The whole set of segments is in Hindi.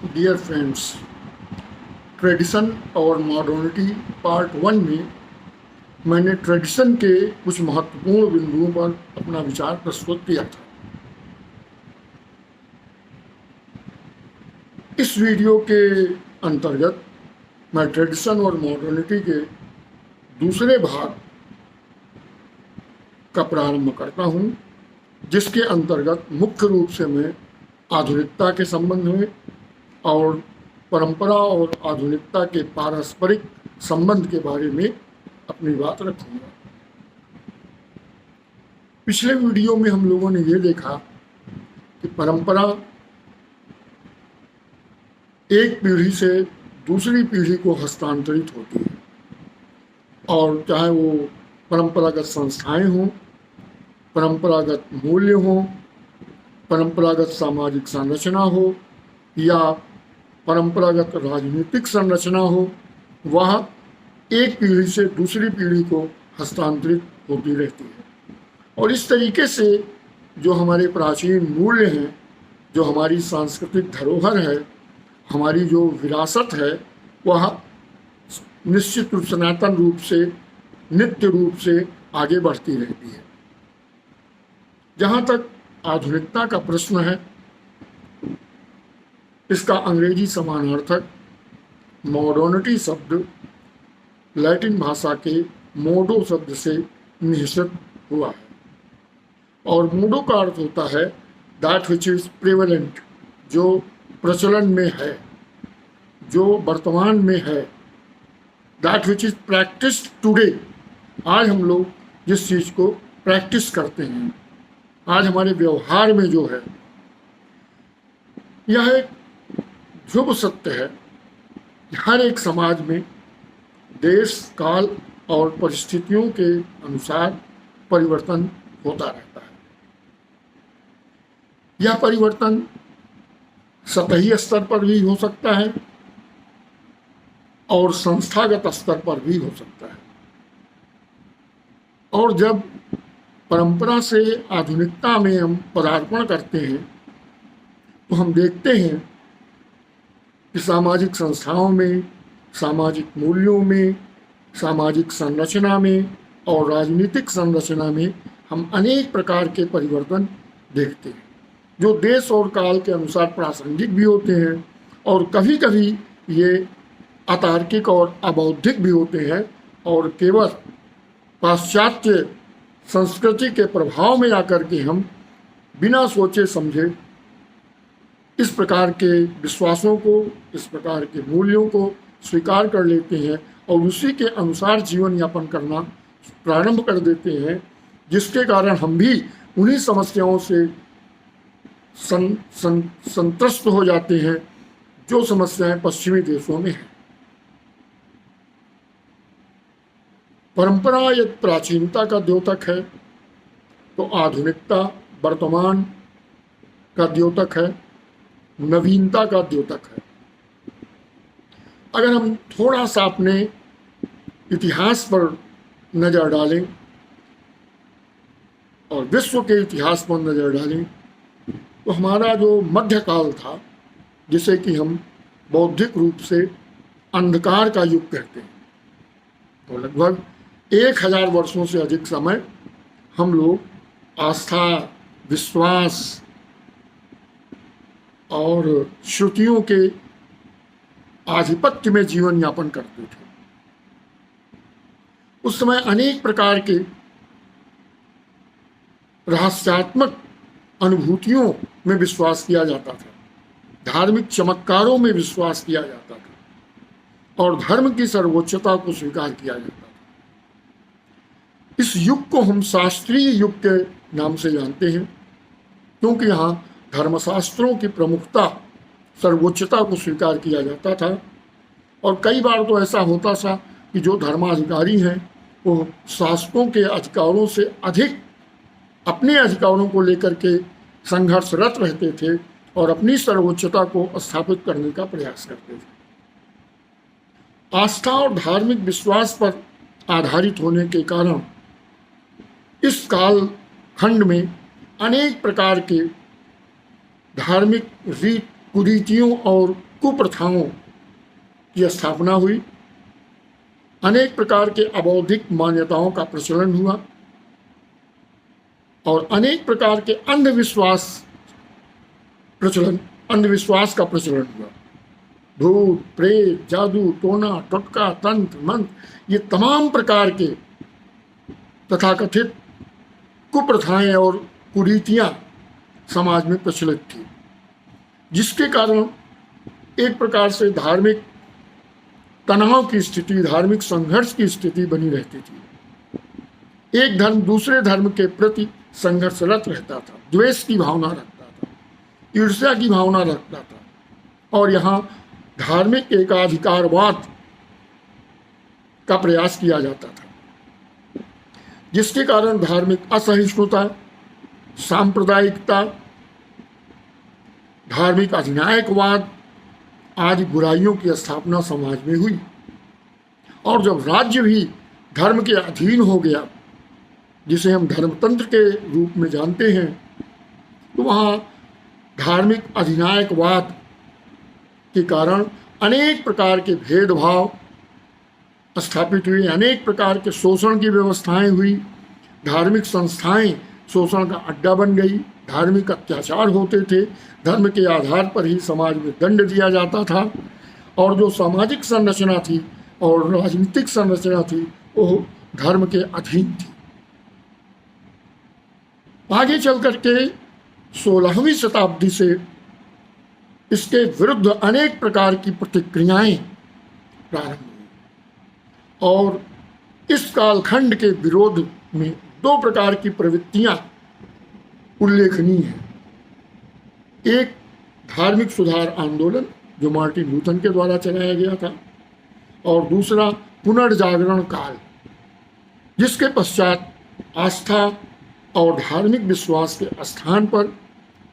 डियर फ्रेंड्स, ट्रेडिशन और मॉडर्निटी पार्ट 1 में मैंने ट्रेडिशन के कुछ महत्वपूर्ण बिंदुओं पर अपना विचार प्रस्तुत किया था। इस वीडियो के अंतर्गत मैं ट्रेडिशन और मॉडर्निटी के दूसरे भाग का प्रारंभ करता हूं, जिसके अंतर्गत मुख्य रूप से मैं आधुनिकता के संबंध में और परंपरा और आधुनिकता के पारस्परिक संबंध के बारे में अपनी बात रखूंगा। पिछले वीडियो में हम लोगों ने ये देखा कि परंपरा एक पीढ़ी से दूसरी पीढ़ी को हस्तांतरित होती है, और चाहे वो परंपरागत संस्थाएं हों, परंपरागत मूल्य हों, परंपरागत सामाजिक संरचना हो या परंपरागत राजनीतिक संरचना हो, वह एक पीढ़ी से दूसरी पीढ़ी को हस्तांतरित होती रहती है। और इस तरीके से जो हमारे प्राचीन मूल्य हैं, जो हमारी सांस्कृतिक धरोहर है, हमारी जो विरासत है, वह निश्चित रूप सनातन रूप से, नित्य रूप से आगे बढ़ती रहती है। जहाँ तक आधुनिकता का प्रश्न है, इसका अंग्रेजी समानार्थक मॉडर्निटी शब्द लैटिन भाषा के मोडो शब्द से निहित हुआ है, और मोडो का अर्थ होता है दैट विच इज प्रेवलेंट, जो प्रचलन में है, जो वर्तमान में है, that which is practised today. आज हम लोग जिस चीज़ को प्रैक्टिस करते हैं, आज हमारे व्यवहार में जो है, यह एक ध्रुव सत्य है कि हर एक समाज में देश, काल और परिस्थितियों के अनुसार परिवर्तन होता रहता है। यह परिवर्तन सतही स्तर पर भी हो सकता है और संस्थागत स्तर पर भी हो सकता है। और जब परंपरा से आधुनिकता में हम पदार्पण करते हैं, तो हम देखते हैं कि सामाजिक संस्थाओं में, सामाजिक मूल्यों में, सामाजिक संरचना में और राजनीतिक संरचना में हम अनेक प्रकार के परिवर्तन देखते हैं, जो देश और काल के अनुसार प्रासंगिक भी होते हैं और कभी कभी ये अतार्किक और अबौद्धिक भी होते हैं, और केवल पाश्चात्य संस्कृति के प्रभाव में आकर के हम बिना सोचे समझे इस प्रकार के विश्वासों को, इस प्रकार के मूल्यों को स्वीकार कर लेते हैं और उसी के अनुसार जीवन यापन करना प्रारंभ कर देते हैं, जिसके कारण हम भी उन्हीं समस्याओं से संत्रस्त हो जाते हैं जो समस्याएं पश्चिमी देशों में हैं। परंपरा एक प्राचीनता का द्योतक है, तो आधुनिकता वर्तमान का द्योतक है, नवीनता का द्योतक है। अगर हम थोड़ा सा अपने इतिहास पर नज़र डालें और विश्व के इतिहास पर नज़र डालें, तो हमारा जो मध्यकाल था, जिसे कि हम बौद्धिक रूप से अंधकार का युग कहते हैं, तो लगभग 1000 वर्षों से अधिक समय हम लोग आस्था, विश्वास और श्रुतियों के आधिपत्य में जीवन यापन करते थे। उस समय अनेक प्रकार के रहस्यात्मक अनुभूतियों में विश्वास किया जाता था, धार्मिक चमत्कारों में विश्वास किया जाता था और धर्म की सर्वोच्चता को स्वीकार किया जाता था। इस युग को हम शास्त्रीय युग के नाम से जानते हैं, क्योंकि यहाँ धर्मशास्त्रों की प्रमुखता, सर्वोच्चता को स्वीकार किया जाता था। और कई बार तो ऐसा होता था कि जो धर्माधिकारी हैं, वो शासकों के अधिकारों से अधिक अपने अधिकारों को लेकर के संघर्षरत रहते थे और अपनी सर्वोच्चता को स्थापित करने का प्रयास करते थे। आस्था और धार्मिक विश्वास पर आधारित होने के कारण इस काल खंड में अनेक प्रकार के धार्मिक रीत कुरीतियों और कुप्रथाओं की स्थापना हुई, अनेक प्रकार के अबौद्धिक मान्यताओं का प्रचलन हुआ और अनेक प्रकार के अंधविश्वास का प्रचलन हुआ। भूत, प्रेत, जादू, टोना, टोटका, तंत्र, मंत्र, ये तमाम प्रकार के तथाकथित कुप्रथाएं और कुरीतियां समाज में प्रचलित थी, जिसके कारण एक प्रकार से धार्मिक तनाव की स्थिति, धार्मिक संघर्ष की स्थिति बनी रहती थी। एक धर्म दूसरे धर्म के प्रति संघर्षरत रहता था, द्वेष की भावना रखता था, ईर्ष्या की भावना रखता था और यहाँ धार्मिक एकाधिकारवाद का प्रयास किया जाता था, जिसके कारण धार्मिक असहिष्णुता, सांप्रदायिकता, धार्मिक अधिनायकवाद आदि बुराइयों की स्थापना समाज में हुई। और जब राज्य भी धर्म के अधीन हो गया, जिसे हम धर्मतंत्र के रूप में जानते हैं, तो वहाँ धार्मिक अधिनायकवाद के कारण अनेक प्रकार के भेदभाव स्थापित हुए, अनेक प्रकार के शोषण की व्यवस्थाएं हुई, धार्मिक संस्थाएं शोषण का अड्डा बन गई, धार्मिक अत्याचार होते थे, धर्म के आधार पर ही समाज में दंड दिया जाता था और जो सामाजिक संरचना थी और राजनीतिक संरचना थी वो धर्म के अधीन थी। आगे चल करके 16वीं शताब्दी से इसके विरुद्ध अनेक प्रकार की प्रतिक्रियाएं प्रारंभ हुई और इस कालखंड के विरोध में दो प्रकार की प्रवृत्तियां उल्लेखनीय हैं। एक धार्मिक सुधार आंदोलन जो मार्टिन लूथर के द्वारा चलाया गया था और दूसरा पुनर्जागरण काल, जिसके पश्चात आस्था और धार्मिक विश्वास के स्थान पर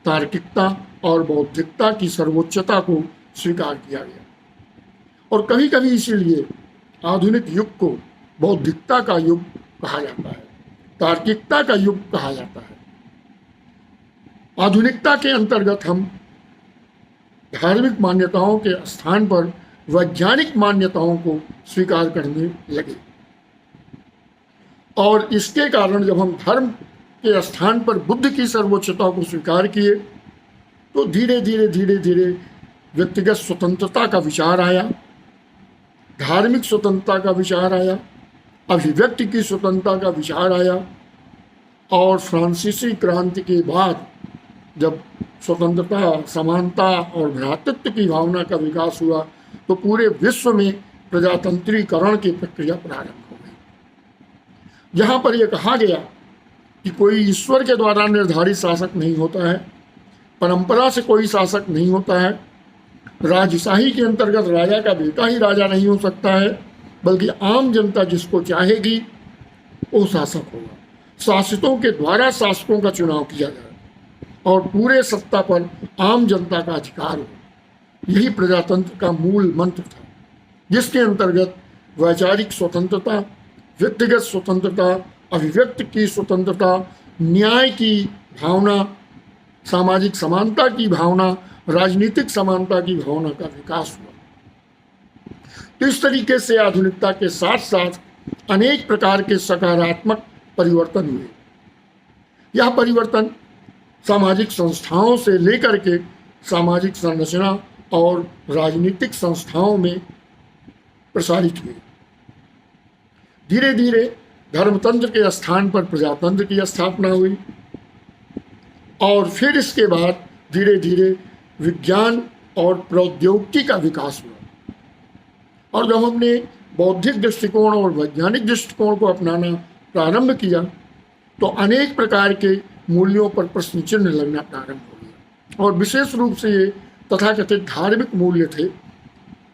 तार्किकता और बौद्धिकता की सर्वोच्चता को स्वीकार किया गया। और कभी कभी इसीलिए आधुनिक युग को बौद्धिकता का युग कहा जाता है, तार्किकता का युग कहा जाता है। आधुनिकता के अंतर्गत हम धार्मिक मान्यताओं के स्थान पर वैज्ञानिक मान्यताओं को स्वीकार करने लगे और इसके कारण जब हम धर्म के स्थान पर बुद्ध की सर्वोच्चता को स्वीकार किए तो धीरे धीरे व्यक्तिगत स्वतंत्रता का विचार आया, धार्मिक स्वतंत्रता का विचार आया, अभिव्यक्ति की स्वतंत्रता का विचार आया और फ्रांसीसी क्रांति के बाद जब स्वतंत्रता, समानता और भ्रातृत्व की भावना का विकास हुआ तो पूरे विश्व में प्रजातंत्रीकरण की प्रक्रिया प्रारंभ हो गई, जहाँ पर यह कहा गया कि कोई ईश्वर के द्वारा निर्धारित शासक नहीं होता है, परंपरा से कोई शासक नहीं होता है, राजशाही के अंतर्गत राजा का बेटा ही राजा नहीं हो सकता है, बल्कि आम जनता जिसको चाहेगी वो शासक होगा। शासितों के द्वारा शासकों का चुनाव किया जाए और पूरे सत्ता पर आम जनता का अधिकार हो। यही प्रजातंत्र का मूल मंत्र था, जिसके अंतर्गत वैचारिक स्वतंत्रता, व्यक्तिगत स्वतंत्रता, अभिव्यक्ति की स्वतंत्रता, न्याय की भावना, सामाजिक समानता की भावना, राजनीतिक समानता की भावना का विकास हुआ। तो इस तरीके से आधुनिकता के साथ साथ अनेक प्रकार के सकारात्मक परिवर्तन हुए। यह परिवर्तन सामाजिक संस्थाओं से लेकर के सामाजिक संरचना और राजनीतिक संस्थाओं में प्रसारित हुए। धीरे धीरे धर्मतंत्र के स्थान पर प्रजातंत्र की स्थापना हुई और फिर इसके बाद धीरे धीरे विज्ञान और प्रौद्योगिकी का विकास हुआ। और जब हमने बौद्धिक दृष्टिकोण और वैज्ञानिक दृष्टिकोण को अपनाना प्रारंभ किया तो अनेक प्रकार के मूल्यों पर प्रश्न चिन्ह लगना प्रारंभ हो गया और विशेष रूप से ये तथाकथित धार्मिक मूल्य थे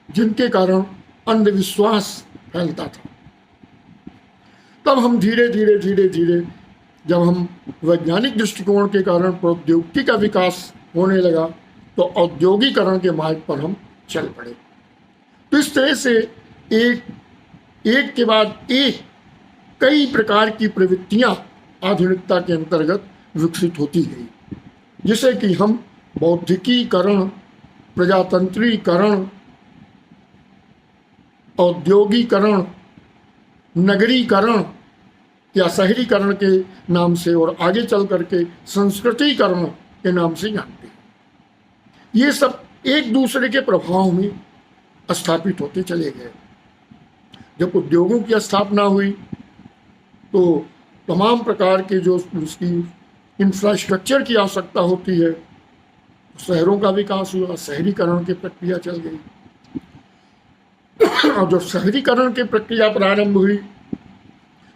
जिनके कारण अंधविश्वास फैलता था। तब हम धीरे धीरे जब हम वैज्ञानिक दृष्टिकोण के कारण प्रौद्योगिकी का विकास होने लगा तो औद्योगिकरण के मार्ग पर हम चल पड़े। तो इस तरह से एक के बाद एक कई प्रकार की प्रवृत्तियां आधुनिकता के अंतर्गत विकसित होती गई, जिसे कि हम बौद्धिकीकरण प्रजातंत्रीकरण, औद्योगिकरण, नगरीकरण या शहरीकरण के नाम से और आगे चल करके संस्कृतिकरण के नाम से जानते हैं। ये सब एक दूसरे के प्रभाव में स्थापित होते चले गए। जब उद्योगों की स्थापना हुई तो तमाम प्रकार के जो उसकी इंफ्रास्ट्रक्चर की आवश्यकता होती है, शहरों का विकास हुआ, शहरीकरण की प्रक्रिया चल गई। और जब शहरीकरण की प्रक्रिया प्रारंभ हुई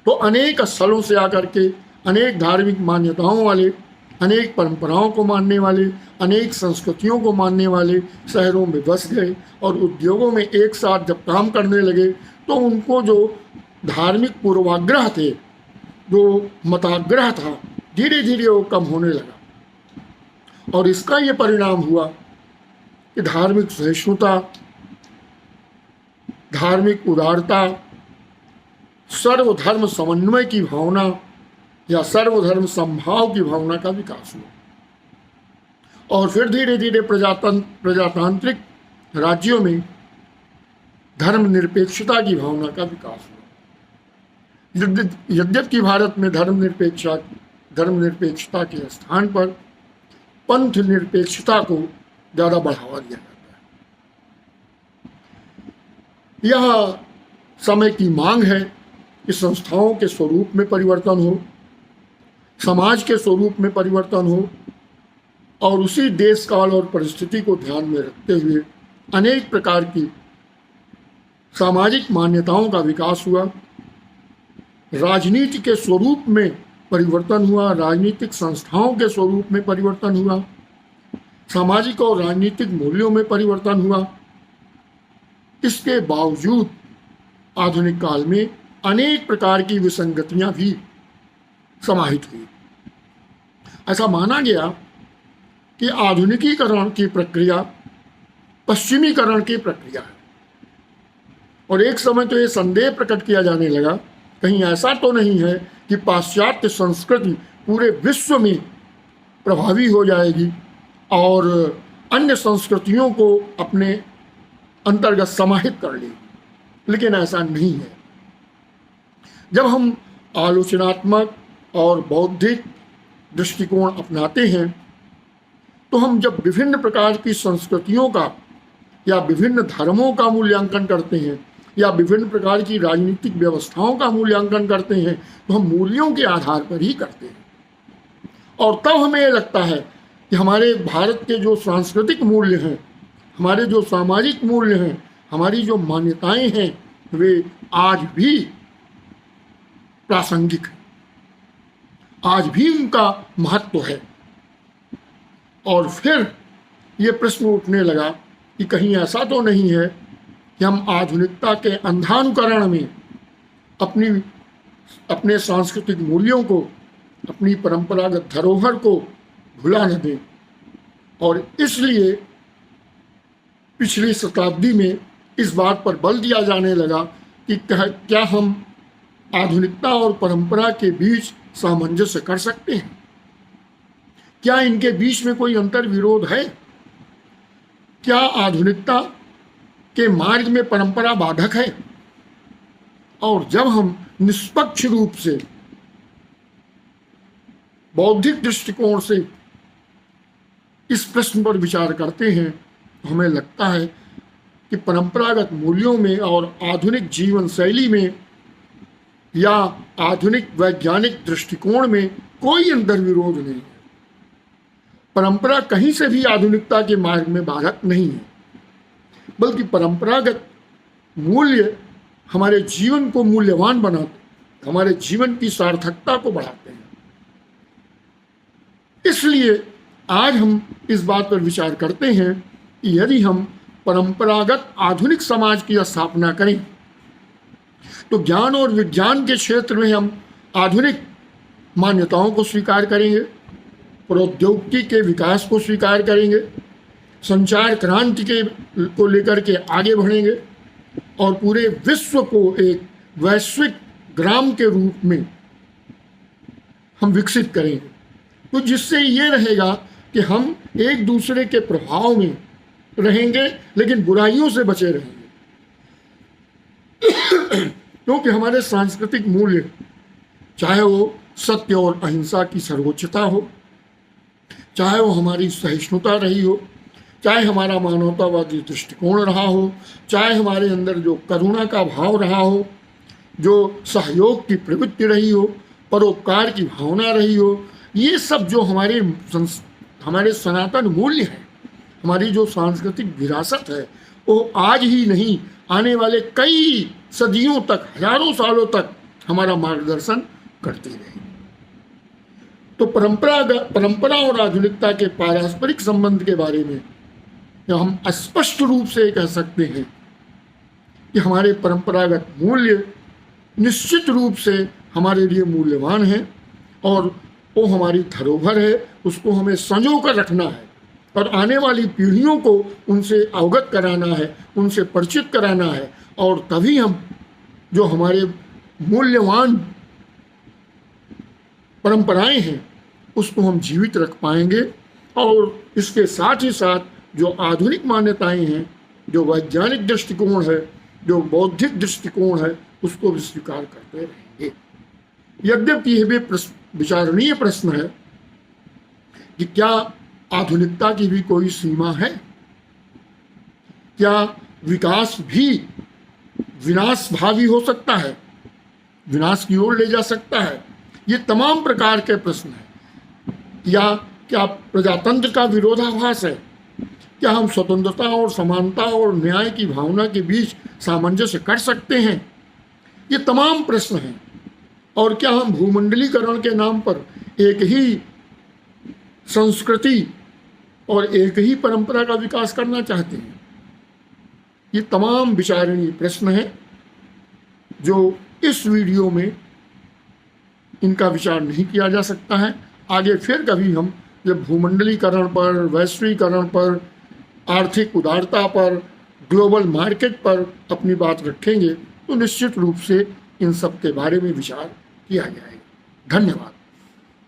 तो अनेक स्थलों से आकर के अनेक धार्मिक मान्यताओं वाले, अनेक परंपराओं को मानने वाले, अनेक संस्कृतियों को मानने वाले शहरों में बस गए और उद्योगों में एक साथ जब काम करने लगे तो उनको जो धार्मिक पूर्वाग्रह थे, जो मताग्रह था, धीरे धीरे वो कम होने लगा। और इसका ये परिणाम हुआ कि धार्मिक सहिष्णुता, धार्मिक उदारता, सर्वधर्म समन्वय की भावना या सर्वधर्म समभाव की भावना का विकास हुआ। और फिर धीरे धीरे प्रजातांत्रिक राज्यों में धर्मनिरपेक्षता की भावना का विकास हुआ। यद्यपि भारत में धर्मनिरपेक्षता के स्थान पर पंथ निरपेक्षता को ज़्यादा बढ़ावा दिया जाता है। यह समय की मांग है कि संस्थाओं के स्वरूप में परिवर्तन हो, समाज के स्वरूप में परिवर्तन हो और उसी देश काल और परिस्थिति को ध्यान में रखते हुए अनेक प्रकार की सामाजिक मान्यताओं का विकास हुआ। राजनीति के स्वरूप में परिवर्तन हुआ, राजनीतिक संस्थाओं के स्वरूप में परिवर्तन हुआ, सामाजिक और राजनीतिक मूल्यों में परिवर्तन हुआ। इसके बावजूद आधुनिक काल में अनेक प्रकार की विसंगतियां भी समाहित हुई। ऐसा माना गया कि आधुनिकीकरण की प्रक्रिया पश्चिमीकरण की प्रक्रिया है। और एक समय तो ये संदेह प्रकट किया जाने लगा, कहीं ऐसा तो नहीं है कि पाश्चात्य संस्कृति पूरे विश्व में प्रभावी हो जाएगी और अन्य संस्कृतियों को अपने अंतर्गत समाहित कर लेगी। लेकिन ऐसा नहीं है। जब हम आलोचनात्मक और बौद्धिक दृष्टिकोण अपनाते हैं तो हम जब विभिन्न प्रकार की संस्कृतियों का या विभिन्न धर्मों का मूल्यांकन करते हैं या विभिन्न प्रकार की राजनीतिक व्यवस्थाओं का मूल्यांकन करते हैं तो हम मूल्यों के आधार पर ही करते हैं। और तब हमें ये लगता है कि हमारे भारत के जो सांस्कृतिक मूल्य हैं, हमारे जो सामाजिक मूल्य हैं, हमारी जो मान्यताएं हैं, वे आज भी प्रासंगिक है, आज भी उनका महत्व है। और फिर ये प्रश्न उठने लगा कि कहीं ऐसा तो नहीं है कि हम आधुनिकता के अंधानुकरण में अपने सांस्कृतिक मूल्यों को, अपनी परंपरागत धरोहर को भुला न दें। और इसलिए पिछली शताब्दी में इस बात पर बल दिया जाने लगा कि क्या हम आधुनिकता और परंपरा के बीच सामंजस्य कर सकते हैं? क्या इनके बीच में कोई अंतर विरोध है? क्या आधुनिकता के मार्ग में परंपरा बाधक है? और जब हम निष्पक्ष रूप से बौद्धिक दृष्टिकोण से इस प्रश्न पर विचार करते हैं तो हमें लगता है कि परंपरागत मूल्यों में और आधुनिक जीवन शैली में या आधुनिक वैज्ञानिक दृष्टिकोण में कोई अंतर विरोध नहीं है। परंपरा कहीं से भी आधुनिकता के मार्ग में बाधक नहीं है, बल्कि परंपरागत मूल्य हमारे जीवन को मूल्यवान बनाते, हमारे जीवन की सार्थकता को बढ़ाते हैं। इसलिए आज हम इस बात पर विचार करते हैं कि यदि हम परंपरागत आधुनिक समाज की स्थापना करें तो ज्ञान और विज्ञान के क्षेत्र में हम आधुनिक मान्यताओं को स्वीकार करेंगे, प्रौद्योगिकी के विकास को स्वीकार करेंगे, संचार क्रांति को लेकर के आगे बढ़ेंगे और पूरे विश्व को एक वैश्विक ग्राम के रूप में हम विकसित करेंगे। तो जिससे ये रहेगा कि हम एक दूसरे के प्रभाव में रहेंगे, लेकिन बुराइयों से बचे रहेंगे। क्योंकि हमारे सांस्कृतिक मूल्य, चाहे वो सत्य और अहिंसा की सर्वोच्चता हो, चाहे वो हमारी सहिष्णुता रही हो, चाहे हमारा मानवतावादी दृष्टिकोण रहा हो, चाहे हमारे अंदर जो करुणा का भाव रहा हो, जो सहयोग की प्रवृत्ति रही हो, परोपकार की भावना रही हो, ये सब जो हमारे सनातन मूल्य हैं, हमारी जो सांस्कृतिक विरासत है, वो आज ही नहीं, आने वाले कई सदियों तक, हजारों सालों तक हमारा मार्गदर्शन करती रहेगी। तो परंपरा और आधुनिकता के पारस्परिक संबंध के बारे में हम स्पष्ट रूप से कह सकते हैं कि हमारे परंपरागत मूल्य निश्चित रूप से हमारे लिए मूल्यवान है और वो हमारी धरोहर है, उसको हमें संजो कर रखना है और आने वाली पीढ़ियों को उनसे अवगत कराना है, उनसे परिचित कराना है, और तभी हम जो हमारे मूल्यवान परंपराएं हैं उसको हम जीवित रख पाएंगे। और इसके साथ ही साथ जो आधुनिक मान्यताएं हैं, जो वैज्ञानिक दृष्टिकोण है, जो बौद्धिक दृष्टिकोण है, उसको भी स्वीकार करते रहेंगे। यद्यपि यह भी विचारणीय प्रश्न है कि क्या आधुनिकता की भी कोई सीमा है? क्या विकास भी विनाशभावी हो सकता है, विनाश की ओर ले जा सकता है? ये तमाम प्रकार के प्रश्न हैं। या क्या प्रजातंत्र का विरोधाभास है? क्या हम स्वतंत्रता और समानता और न्याय की भावना के बीच सामंजस्य कर सकते हैं? ये तमाम प्रश्न हैं। और क्या हम भूमंडलीकरण के नाम पर एक ही संस्कृति और एक ही परंपरा का विकास करना चाहते हैं? ये तमाम विचारणीय प्रश्न हैं जो इस वीडियो में इनका विचार नहीं किया जा सकता है। आगे फिर कभी हम जब भूमंडलीकरण पर, वैश्वीकरण पर, आर्थिक उदारता पर, ग्लोबल मार्केट पर अपनी बात रखेंगे तो निश्चित रूप से इन सब के बारे में विचार किया जाएगा। धन्यवाद।